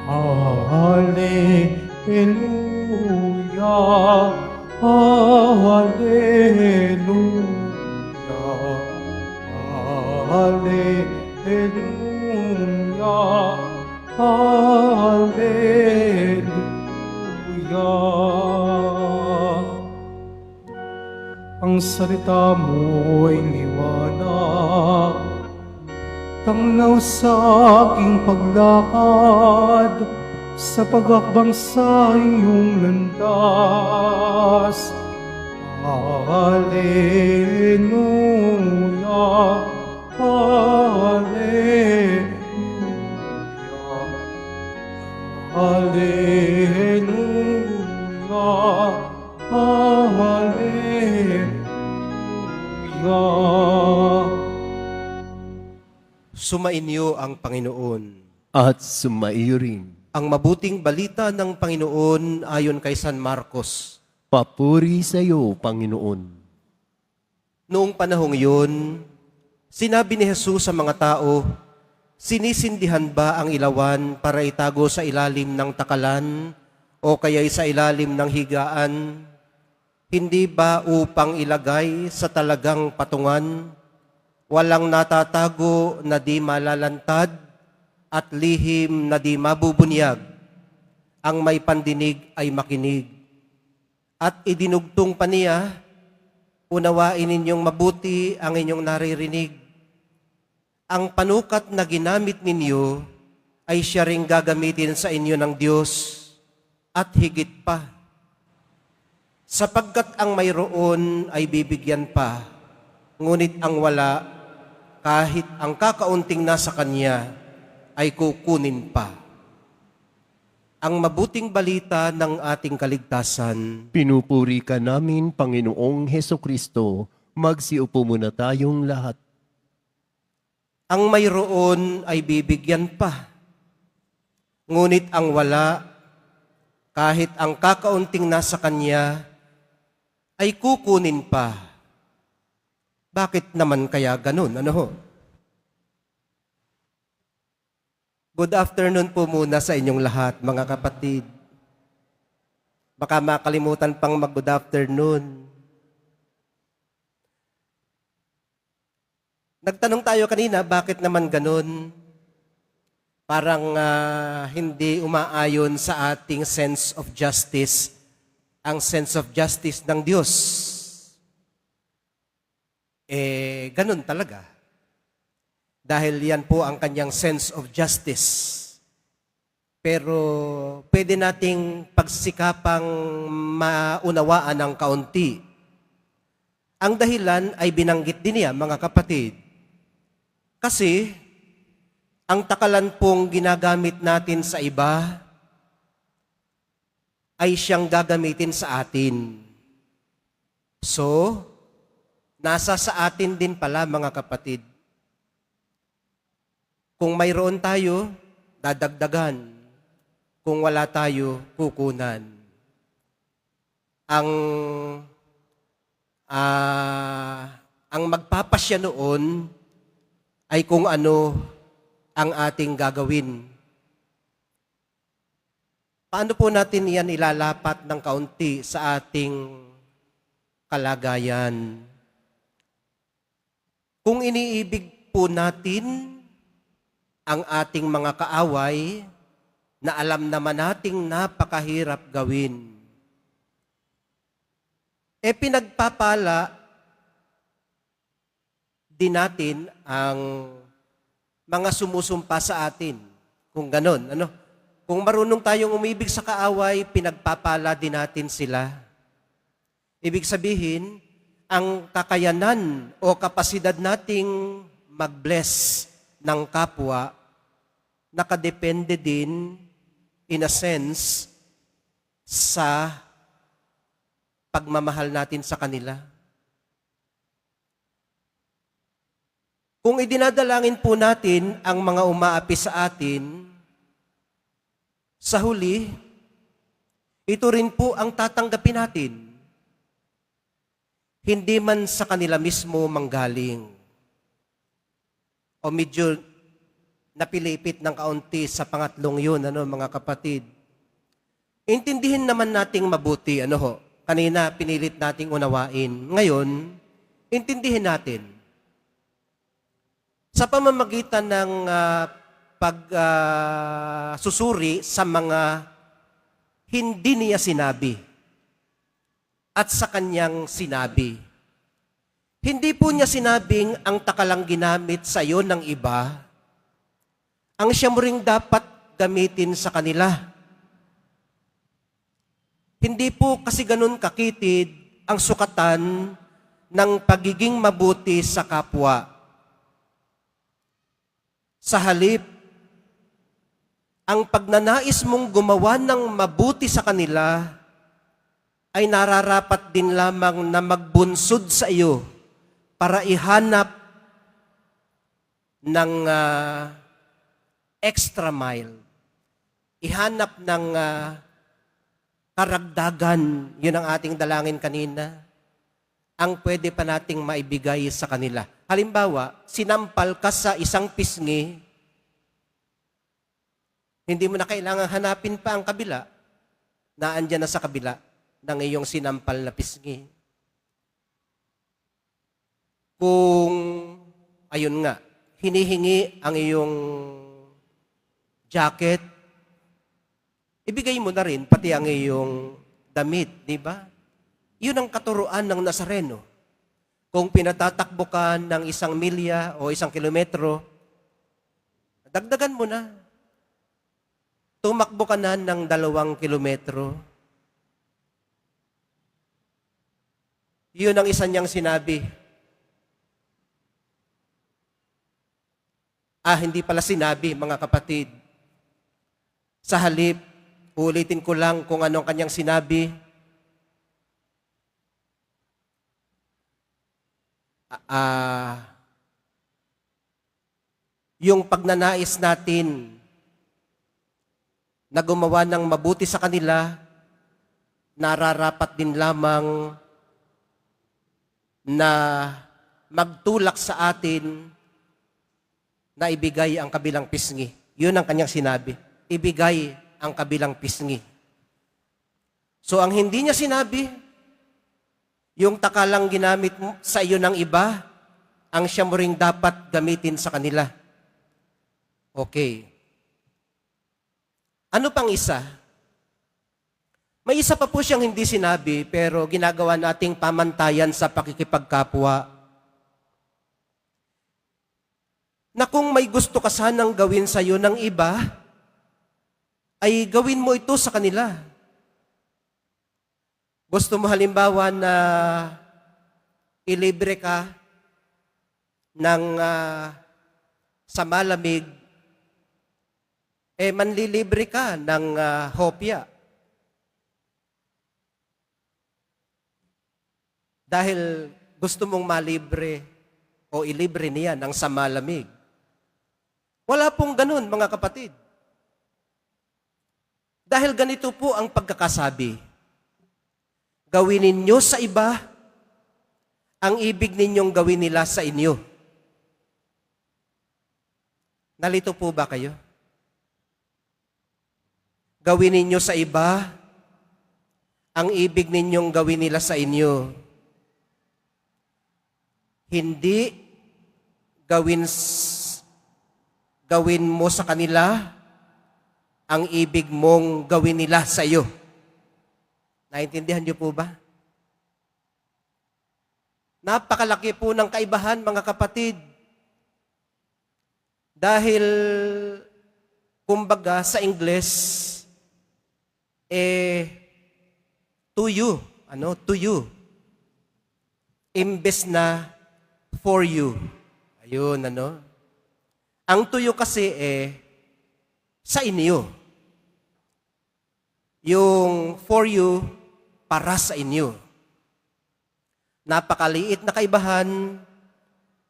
Hallelujah, Hallelujah, Hallelujah, Hallelujah. Ang salita mo'y liwanag, tanglaw sa aking paglakad, sa pag-akbang sa iyong landas. Hallelujah, Hallelujah, Hallelujah, Hallelujah. Sumainyo ang Panginoon. At sumaiyo rin. Ang mabuting balita ng Panginoon ayon kay San Marcos. Papuri sa iyo, Panginoon. Noong panahong iyon, sinabi ni Jesus sa mga tao, "Sinisindihan ba ang ilawan para itago sa ilalim ng takalan o kaya'y sa ilalim ng higaan? Hindi ba upang ilagay sa talagang patungan? Walang natatago na di malalantad at lihim na di mabubunyag. Ang may pandinig ay makinig." At idinugtong pa niya, "Unawain ninyong mabuti ang inyong naririnig. Ang panukat na ginamit ninyo ay siya ring gagamitin sa inyo ng Diyos at higit pa. Sapagkat ang mayroon ay bibigyan pa, ngunit ang wala, kahit ang kakaunting nasa kanya, ay kukunin pa." Ang mabuting balita ng ating kaligtasan. Pinupuri ka namin, Panginoong Hesukristo. Magsiupo muna tayong lahat. Ang mayroon ay bibigyan pa, ngunit ang wala, kahit ang kakaunting nasa kanya, ay kukunin pa. Bakit naman kaya ganun? Ano ho? Good afternoon po muna sa inyong lahat, mga kapatid. Baka makalimutan pang mag-good afternoon. Nagtanong tayo kanina, bakit naman ganun? Parang hindi umaayon sa ating sense of justice, ang sense of justice ng Diyos. Ganun talaga. Dahil yan po ang kanyang sense of justice. Pero pwede nating pagsikapang maunawaan ng kaunti. Ang dahilan ay binanggit din niya, mga kapatid. Kasi ang takalan pong ginagamit natin sa iba ay siyang gagamitin sa atin. So, nasa sa atin din pala, mga kapatid. Kung mayroon tayo, dadagdagan. Kung wala tayo, kukunan. Ang magpapasya noon ay kung ano ang ating gagawin. Paano po natin yan ilalapat ng kaunti sa ating kalagayan? Kung iniibig po natin ang ating mga kaaway na alam naman nating napakahirap gawin, pinagpapala din natin ang mga sumusumpa sa atin. Kung ganon, ano? Kung marunong tayong umibig sa kaaway, pinagpapala din natin sila. Ibig sabihin, ang kakayanan o kapasidad nating mag-bless ng kapwa, nakadepende din, in a sense, sa pagmamahal natin sa kanila. Kung idinadalangin po natin ang mga umaapi sa atin, sa huli, ito rin po ang tatanggapin natin. Hindi man sa kanila mismo manggaling. O medyo napilipit ng kaunti sa pangatlong yun, mga kapatid. Intindihin naman nating mabuti, kanina pinilit nating unawain. Ngayon, intindihin natin. Sa pamamagitan ng pagsusuri sa mga hindi niya sinabi at sa kanyang sinabi. Hindi po niya sinabing ang takalang ginamit sa iyo ng iba, ang siya mo ring dapat gamitin sa kanila. Hindi po kasi ganun kakitid ang sukatan ng pagiging mabuti sa kapwa. Sa halip, ang pagnanais mong gumawa ng mabuti sa kanila ay nararapat din lamang na magbunsod sa iyo para ihanap ng extra mile. Ihanap ng karagdagan, yun ang ating dalangin kanina, ang pwede pa nating maibigay sa kanila. Halimbawa, sinampal ka sa isang pisngi, hindi mo na kailangan hanapin pa ang kabila, na andyan na sa kabila ng iyong sinampal na pisngi. Kung, ayun nga, hinihingi ang iyong jacket, ibigay mo na rin pati ang iyong damit, di ba? Yun ang katuruan ng Nazareno. Kung pinatatakbo ka ng 1 milya o 1 kilometro, dagdagan mo na. Tumakbo ka na ng 2 kilometro. Yun ang isa niyang sinabi. Hindi pala sinabi, mga kapatid. Sa halip, ulitin ko lang kung anong kanyang sinabi. Yung pagnanais natin na gumawa ng mabuti sa kanila, nararapat din lamang na magtulak sa atin na ibigay ang kabilang pisngi. Yun ang kanyang sinabi. Ibigay ang kabilang pisngi. So ang hindi niya sinabi, yung takalang ginamit sa iyo ng iba, ang siya mo ring dapat gamitin sa kanila. Okay. Ano pang isa? May isa pa po siyang hindi sinabi, pero ginagawa nating pamantayan sa pakikipagkapwa. Na kung may gusto ka sanang gawin sa iyo ng iba, ay gawin mo ito sa kanila. Gusto mo halimbawa na ilibre ka ng sa malamig, manlilibre ka ng hopya. Dahil gusto mong malibre o ilibre niya ng sa malamig. Wala pong ganun, mga kapatid. Dahil ganito po ang pagkakasabi. Gawin ninyo sa iba ang ibig ninyong gawin nila sa inyo. Nalito po ba kayo? Gawin ninyo sa iba ang ibig ninyong gawin nila sa inyo. Hindi gawin mo sa kanila ang ibig mong gawin nila sa iyo. Naintindihan niyo po ba? Napakalaki po ng kaibahan, mga kapatid. Dahil, kumbaga, sa Ingles, to you. To you. Imbes na for you. Ayun, Ang to you kasi sa inyo. Yung for you, para sa inyo. Napakaliit na kaibahan,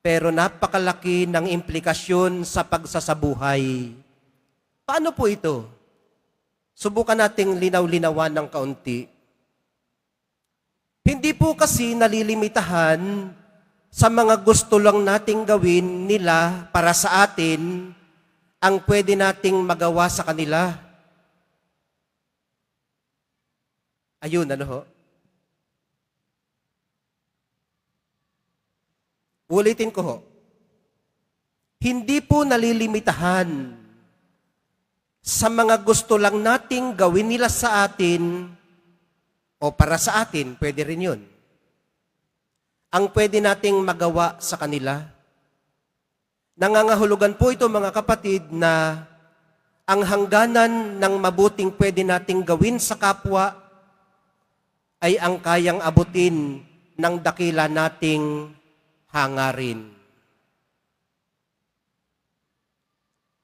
pero napakalaki ng implikasyon sa pagsasabuhay. Paano po ito? Subukan nating linaw-linawan ng kaunti. Hindi po kasi nalilimitahan sa mga gusto lang nating gawin nila para sa atin ang pwede nating magawa sa kanila? Ayun, ano ho? Ulitin ko ho. Hindi po nalilimitahan sa mga gusto lang nating gawin nila sa atin o para sa atin, pwede rin yun. Ang pwede nating magawa sa kanila. Nangangahulugan po ito mga kapatid na ang hangganan ng mabuting pwede nating gawin sa kapwa ay ang kayang abutin ng dakila nating hangarin.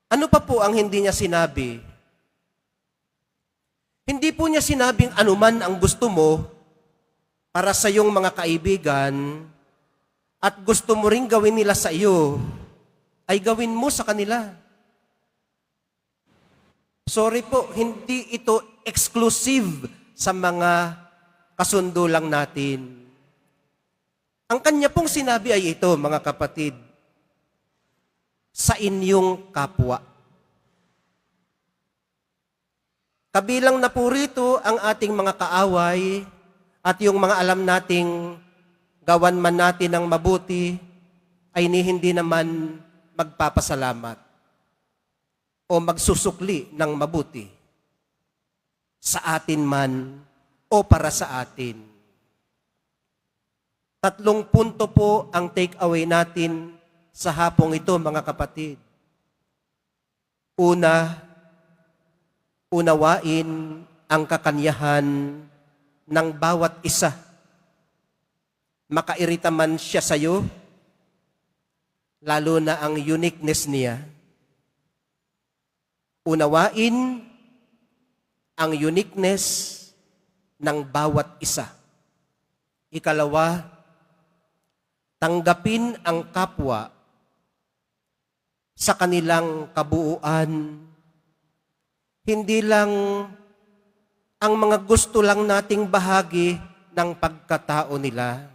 Ano pa po ang hindi niya sinabi? Hindi po niya sinabing anuman ang gusto mo para sa iyong mga kaibigan at gusto mo ring gawin nila sa iyo, ay gawin mo sa kanila. Sorry po, hindi ito exclusive sa mga kasundo lang natin. Ang kanya pong sinabi ay ito, mga kapatid, sa inyong kapwa. Kabilang na po rito ang ating mga kaaway at yung mga alam nating gawan man natin ng mabuti ay hindi naman magpapasalamat o magsusukli ng mabuti sa atin man o para sa atin. 3 punto po ang take away natin sa hapong ito, mga kapatid. Una, unawain ang kakanyahan ng bawat isa. Makairita man siya sa iyo, lalo na ang uniqueness niya. Unawain ang uniqueness ng bawat isa. Ikalawa, tanggapin ang kapwa sa kanilang kabuuan. Hindi lang ang mga gusto lang nating bahagi ng pagkatao nila.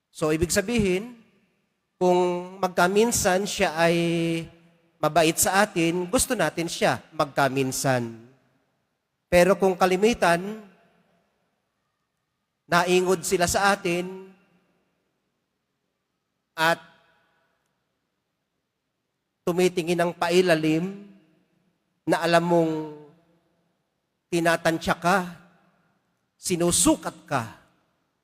So, ibig sabihin, kung magkaminsan siya ay mabait sa atin, gusto natin siya magkaminsan. Pero kung kalimitan, naingod sila sa atin at tumitingin ng pailalim na alam mong tinatansya ka, sinusukat ka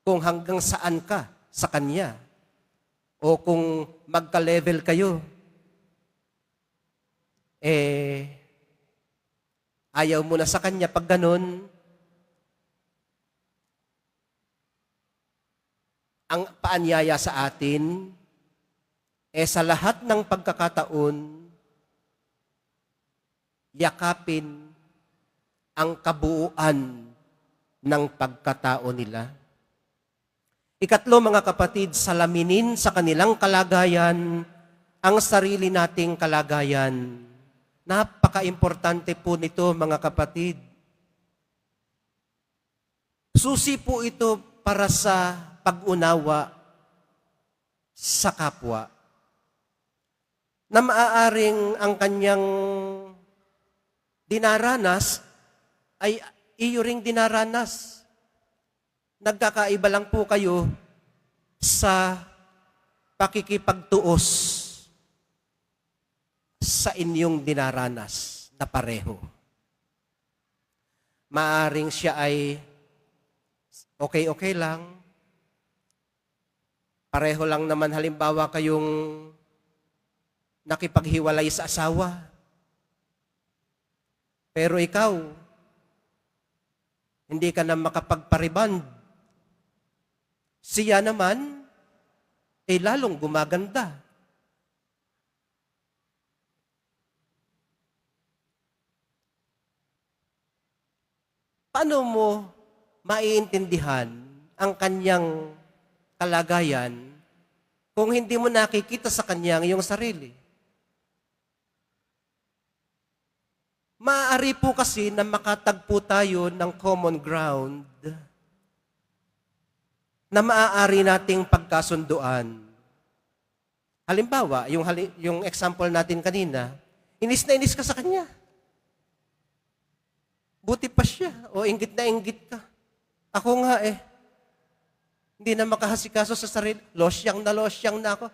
kung hanggang saan ka sa kanya o kung magka-level kayo, ayaw mo na sa kanya pag ganun. Ang paanyaya sa atin, sa lahat ng pagkakataon, yakapin ang kabuuan ng pagkatao nila. Ikatlo, mga kapatid, salaminin sa kanilang kalagayan ang sarili nating kalagayan. Napaka-importante po nito, mga kapatid. Susi po ito para sa pag-unawa sa kapwa, na maaaring ang kanyang dinaranas ay iyo ring dinaranas. Nagkakaiba lang po kayo sa pakikipagtuos sa inyong dinaranas na pareho. Maaaring siya ay okay lang. Pareho lang naman halimbawa kayong nakipaghiwalay sa asawa. Pero ikaw, hindi ka na makapagpariband. Siya naman, lalong gumaganda. Paano mo maiintindihan ang kanyang kalagayan kung hindi mo nakikita sa kanya ang iyong sarili? Maaari po kasi na makatagpo tayo ng common ground na maaari nating pagkasunduan. Halimbawa, yung example natin kanina, inis na inis ka sa kanya. Buti pa siya, o inggit na inggit ka. Ako nga hindi na makahasikaso sa sarili. Losyang na ako.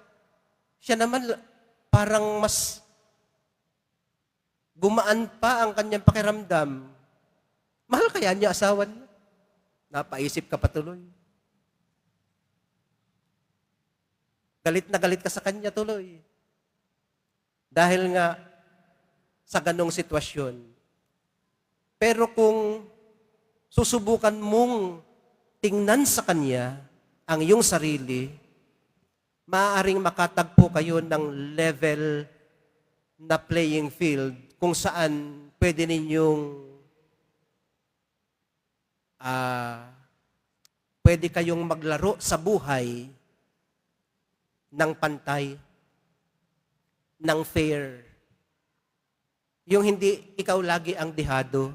Siya naman, parang mas gumaan pa ang kanyang pakiramdam. Mahal kaya niya asawa niya? Napaisip ka patuloy. Galit na galit ka sa kanya tuloy. Dahil nga sa ganong sitwasyon. Pero kung susubukan mong tingnan sa kanya ang iyong sarili, maaaring makatagpo kayo ng level na playing field kung saan pwede ninyong pwede kayong maglaro sa buhay ng pantay, ng fair. Yung hindi ikaw lagi ang dihado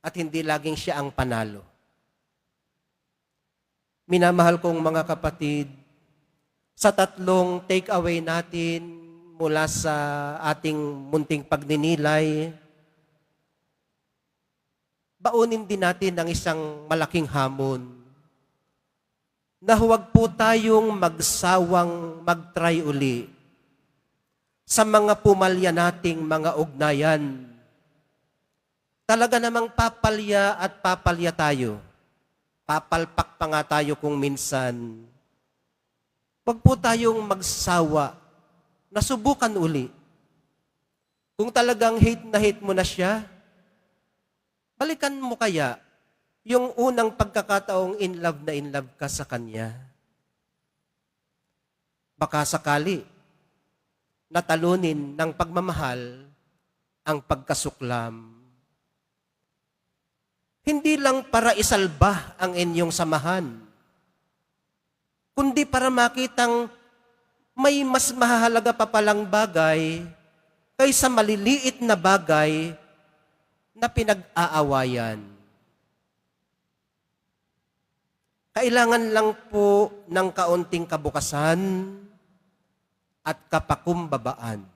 at hindi laging siya ang panalo. Minamahal kong mga kapatid, sa tatlong take-away natin mula sa ating munting pagninilay, baunin din natin ang isang malaking hamon na huwag po tayong magsawang mag-try uli sa mga pumalya nating mga ugnayan. Talaga namang papalya at papalya tayo. Papalpak pa nga tayo kung minsan. Huwag po tayong magsawa na subukan uli. Kung talagang hate mo na siya, balikan mo kaya yung unang pagkakataong in love ka sa kanya. Baka sakali, natalunin ng pagmamahal ang pagkasuklam. Hindi lang para isalba ang inyong samahan, kundi para makitang may mas mahalaga pa palang bagay kaysa maliliit na bagay na pinag-aawayan. Kailangan lang po ng kaunting kabukasan at kapakumbabaan.